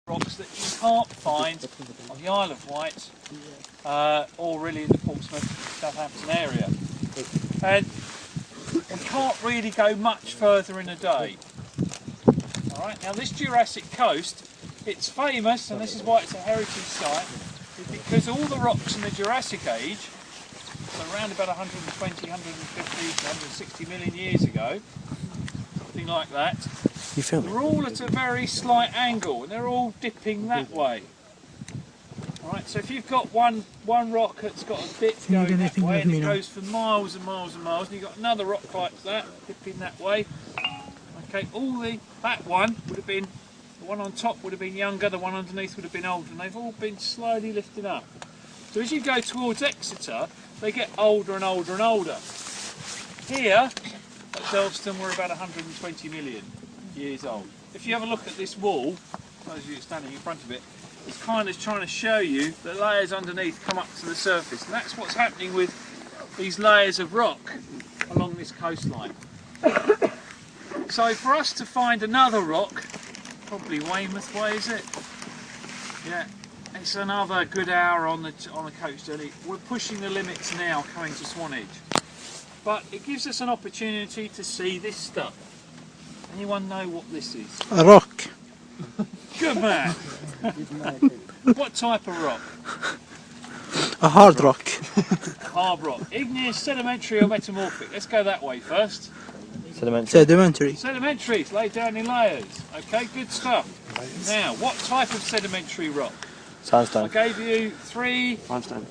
rocks that you can't find on the Isle of Wight or really in the Portsmouth, Southampton area. And we can't really go much further in a day. Alright, now this Jurassic coast, it's famous, and this is why it's a heritage site, is because all the rocks in the Jurassic age, so around about 120, 150 to 160 million years ago, something like that, they're all at a very slight angle and they're all dipping that way. Alright, so if you've got one rock that's got a dip going that way and it goes for miles and miles and miles, and you've got another rock like that dipping that way, okay, that one would have been, the one on top would have been younger, the one underneath would have been older, and they've all been slowly lifted up. So as you go towards Exeter, they get older and older and older. Here at Delveston we're about 120 million years old. If you have a look at this wall, those of you standing in front of it, it's kind of trying to show you the layers underneath come up to the surface, and that's what's happening with these layers of rock along this coastline. So for us to find another rock, probably Weymouth way, is it? Yeah, it's another good hour on the coast journey. We're pushing the limits now coming to Swanage, but it gives us an opportunity to see this stuff. Anyone know what this is? A rock. Good man. What type of rock? A hard rock. Hard rock. Igneous, sedimentary or metamorphic? Let's go that way first. Sedimentary. Sedimentary, it's laid down in layers. Okay, good stuff. Now, what type of sedimentary rock? Sandstone. I gave you three... Limestone.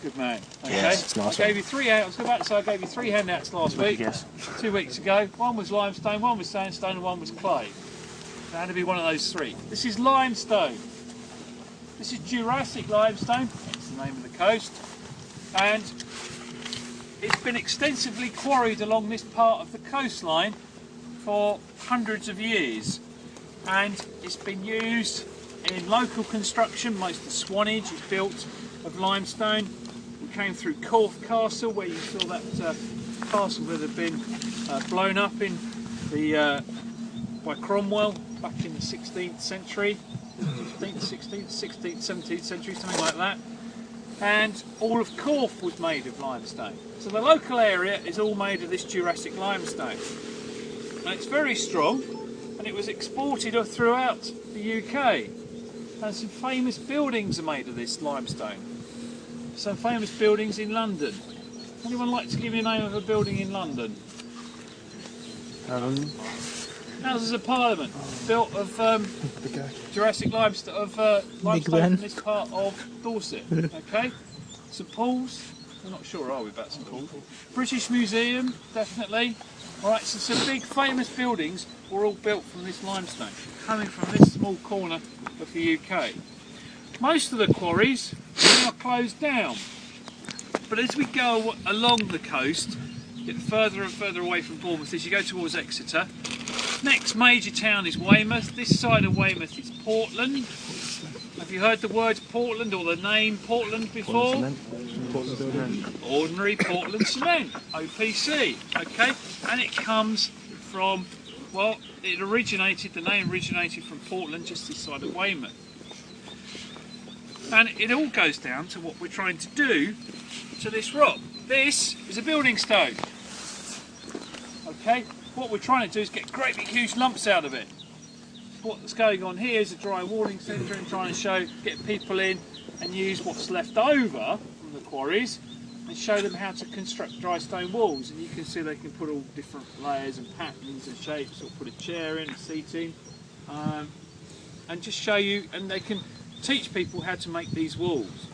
Good man. Okay. Yes, it's nice. I gave you three handouts. I was about to say I gave you three handouts last week. Yes. 2 weeks ago. One was limestone, one was sandstone, and one was clay. It had to be one of those three. This is limestone. This is Jurassic limestone. That's the name of the coast. And it's been extensively quarried along this part of the coastline for hundreds of years. And it's been used in local construction. Most of Swanage is built of limestone. We came through Corfe Castle, where you saw that castle that had been blown up in the by Cromwell back in the 16th century, 15th, 16th, 16th, 17th century, something like that. And all of Corfe was made of limestone. So the local area is all made of this Jurassic limestone. And it's very strong, and it was exported throughout the UK. And some famous buildings are made of this limestone. Some famous buildings in London. Anyone like to give me a name of a building in London? Houses of Parliament, built of Jurassic limestone, limestone in this part of Dorset. Okay, St Paul's. We're not sure, are we, about St Paul's? British Museum, definitely. All right, so some big famous buildings were all built from this limestone, coming from this small corner of the UK. Most of the quarries are now closed down, but as we go along the coast, get further and further away from Bournemouth as you go towards Exeter. Next major town is Weymouth. This side of Weymouth is Portland. Have you heard the word Portland or the name Portland before? Ordinary Portland Cement, OPC. Okay, and it comes from, well, the name originated from Portland, just this side of Weymouth. And it all goes down to what we're trying to do to this rock. This is a building stone. Okay, what we're trying to do is get great big huge lumps out of it. What's going on here is a dry walling centre and trying to get people in and use what's left over from the quarries and show them how to construct dry stone walls. And you can see they can put all different layers and patterns and shapes, or put a chair in, a seating, and just show you, and they can teach people how to make these walls.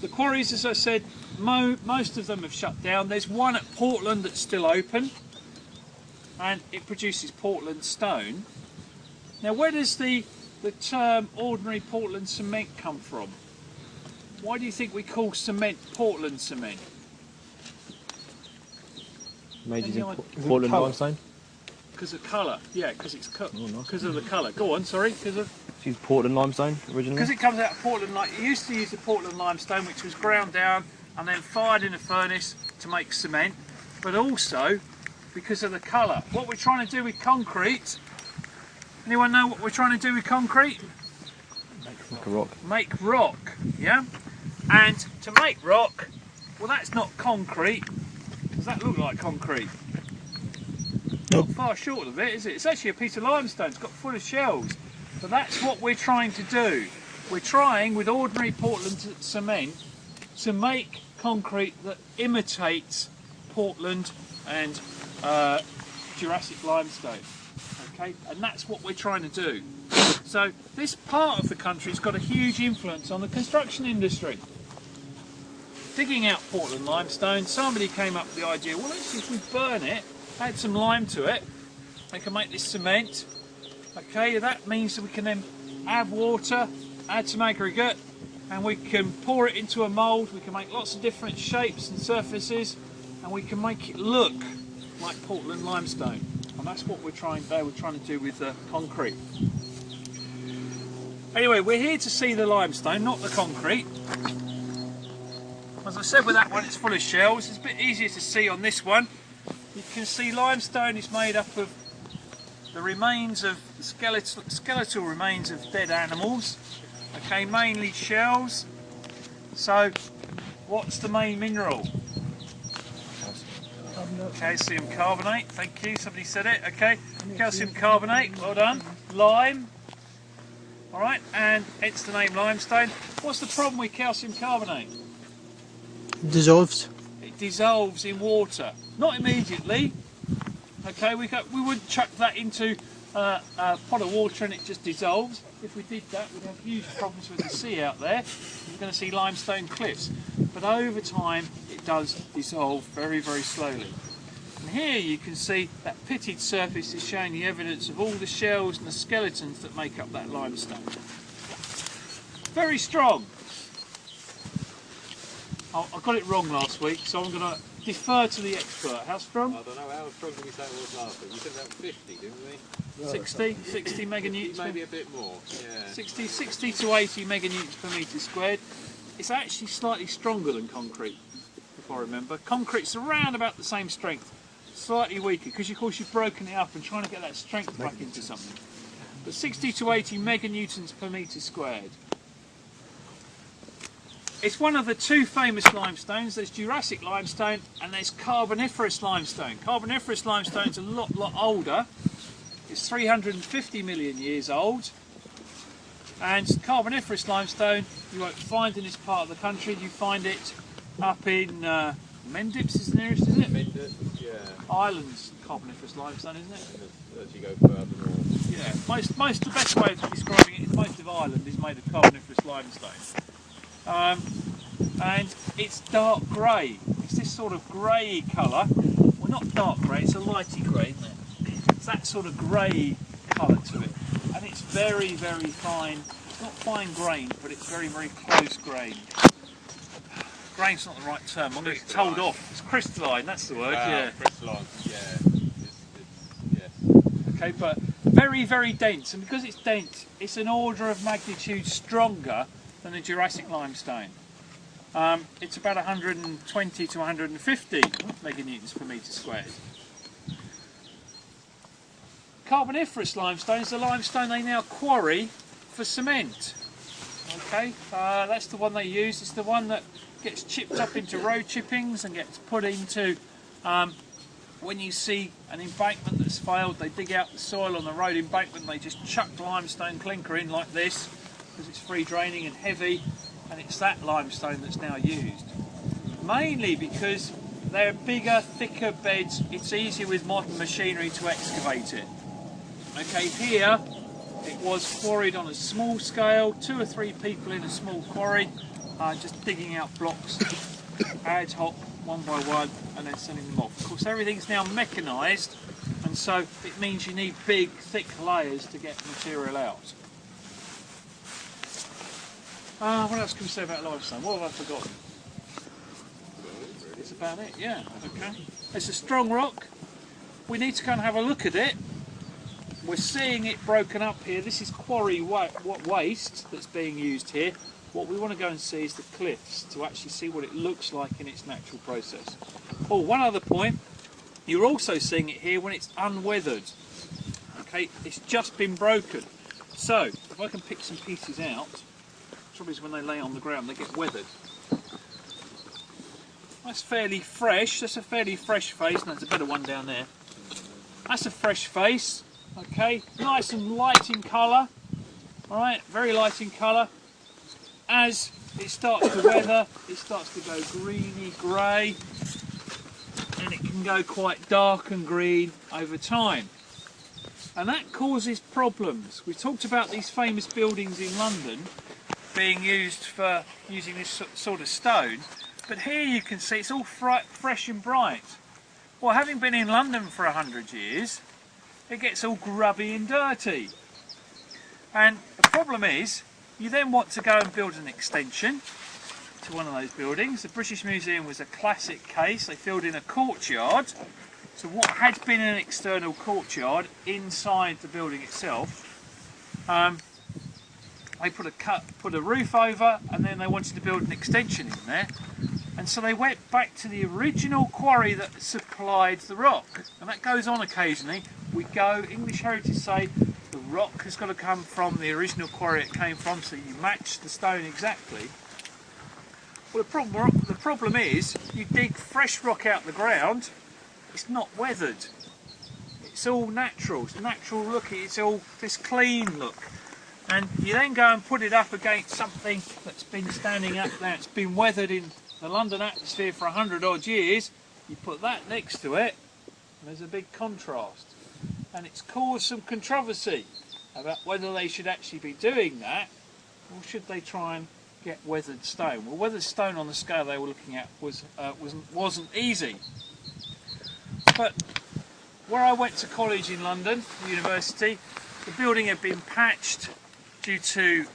The quarries, as I said, most of them have shut down. There's one at Portland that's still open, and it produces Portland stone. Now, where does the term ordinary Portland cement come from? Why do you think we call cement Portland cement? Made using Portland limestone? Because of colour, yeah, because it's because of the colour. Go on, sorry, because of... It's Portland limestone originally? Because it comes out of Portland, like you used to use the Portland limestone, which was ground down and then fired in a furnace to make cement, but also because of the colour. What we're trying to do with concrete Anyone know what we're trying to do with concrete? Like a rock. Make rock, yeah? And to make rock, well, that's not concrete. Does that look like concrete? Nope. Not far short of it, is it? It's actually a piece of limestone. It's got full of shells. So that's what we're trying to do. We're trying, with ordinary Portland cement, to make concrete that imitates Portland and Jurassic limestone. Okay, and that's what we're trying to do. So this part of the country's got a huge influence on the construction industry. Digging out Portland limestone, somebody came up with the idea, well, let's see if we burn it, add some lime to it, we can make this cement. Okay, that means that we can then add water, add some aggregate, and we can pour it into a mould. We can make lots of different shapes and surfaces, and we can make it look like Portland limestone. And that's what we're trying to do with concrete. Anyway, we're here to see the limestone, not the concrete. As I said, with that one, it's full of shells. It's a bit easier to see on this one. You can see limestone is made up of the remains of skeletal remains of dead animals. Okay, mainly shells. So, what's the main mineral? Calcium carbonate. Thank you. Somebody said it. Okay, calcium carbonate. Well done. Lime. All right, and hence the name limestone. What's the problem with calcium carbonate? Dissolves. It dissolves in water. Not immediately. Okay, we wouldn't chuck that into a pot of water and it just dissolves. If we did that, we'd have huge problems with the sea out there. You're going to see limestone cliffs. But over time, it does dissolve very, very slowly. And here you can see that pitted surface is showing the evidence of all the shells and the skeletons that make up that limestone. Very strong. I got it wrong last week, so I'm going to defer to the expert. How strong? I don't know, how strong did we say it was last week? We said about 50, didn't we? 60 meganewtons. Maybe a bit more, yeah. 60 to 80 meganewtons per metre squared. It's actually slightly stronger than concrete, if I remember. Concrete's around about the same strength, slightly weaker, because of course you've broken it up and trying to get that strength back into something. But 60 to 80 meganewtons per metre squared. It's one of the two famous limestones. There's Jurassic limestone and there's Carboniferous limestone. Carboniferous limestone's a lot older. It's 350 million years old. And Carboniferous limestone you won't find in this part of the country. You find it up in Mendips is the nearest, is it? Mendips, yeah. Ireland's Carboniferous limestone, isn't it? As you go further north. Yeah, the best way of describing it is most of Ireland is made of Carboniferous limestone. And it's dark grey. It's this sort of grey colour. Well, not dark grey, it's a lighty grey, isn't it? It's that sort of grey colour to it. And it's very, very fine. It's not fine grained, but it's very, very close grained. Grain's not the right term. I'm going to get told off. It's crystalline, that's the word, yeah. Crystalline, yeah. Yes. Okay, but very, very dense. And because it's dense, it's an order of magnitude stronger than the Jurassic limestone. It's about 120 to 150 meganewtons per metre squared. Carboniferous limestone is the limestone they now quarry for cement. Okay, that's the one they use. It's the one that gets chipped up into road chippings and gets put into, when you see an embankment that's failed, they dig out the soil on the road embankment and they just chuck limestone clinker in like this because it's free draining and heavy, and it's that limestone that's now used. Mainly because they're bigger, thicker beds, it's easier with modern machinery to excavate it. Okay, here it was quarried on a small scale, 2 or 3 people in a small quarry, just digging out blocks ad hoc, one by one, and then sending them off. Of course, everything's now mechanised, and so it means you need big, thick layers to get material out. What else can we say about limestone? What have I forgotten? That's about it, yeah, okay. It's a strong rock. We need to go and have a look at it. We're seeing it broken up here. This is quarry waste that's being used here. What we want to go and see is the cliffs to actually see what it looks like in its natural process. Oh, one other point. You're also seeing it here when it's unweathered. Okay, Okay, it's just been broken. So if I can pick some pieces out, the trouble is when they lay on the ground they get weathered. That's fairly fresh. That's a fairly fresh face. No, there's a better one down there. That's a fresh face. Okay, nice and light in colour. All right, very light in colour. As it starts to weather, it starts to go greeny grey, and it can go quite dark and green over time. And that causes problems. We talked about these famous buildings in London being used for using this sort of stone, but here you can see it's all fresh and bright. Well, having been in London for 100 years, it gets all grubby and dirty. And the problem is, you then want to go and build an extension to one of those buildings. The British Museum was a classic case. They filled in a courtyard. So what had been an external courtyard inside the building itself, they put a roof over, and then they wanted to build an extension in there. And so they went back to the original quarry that supplied the rock. And that goes on occasionally. English Heritage say, the rock has got to come from the original quarry it came from, so you match the stone exactly. Well, the problem is, you dig fresh rock out the ground, it's not weathered. It's all natural. It's natural looking. It's all this clean look. And you then go and put it up against something that's been standing up there. It's been weathered in the London atmosphere for 100 odd years. You put that next to it, and there's a big contrast. And it's caused some controversy about whether they should actually be doing that, or should they try and get weathered stone. Well, weathered stone on the scale they were looking at wasn't easy. But where I went to college in London, the university, the building had been patched due to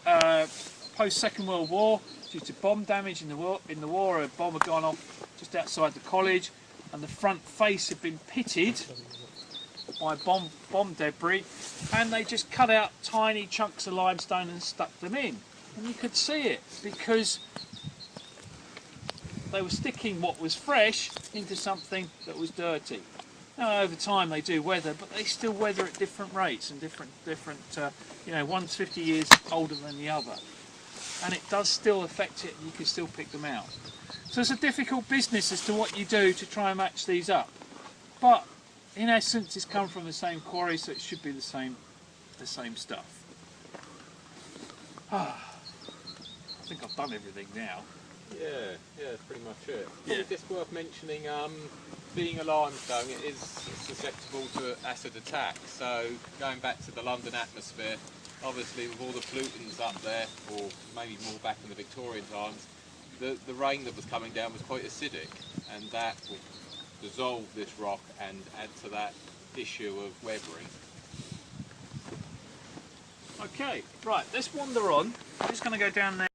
post-Second World War, due to bomb damage in the war. A bomb had gone off just outside the college, and the front face had been pitted by bomb debris, and they just cut out tiny chunks of limestone and stuck them in. And you could see it because they were sticking what was fresh into something that was dirty. Now over time they do weather, but they still weather at different rates and different one's 50 years older than the other. And it does still affect it, and you can still pick them out. So it's a difficult business as to what you do to try and match these up. But in essence, it's come from the same quarry, so it should be the same stuff. I think I've done everything now. Yeah, that's pretty much it. Yeah. Probably just worth mentioning, being a limestone, it is susceptible to acid attack. So going back to the London atmosphere, obviously with all the pollutants up there, or maybe more back in the Victorian times, the rain that was coming down was quite acidic, and that will dissolve this rock and add to that issue of weathering. Okay, right, let's wander on. I'm just going to go down there.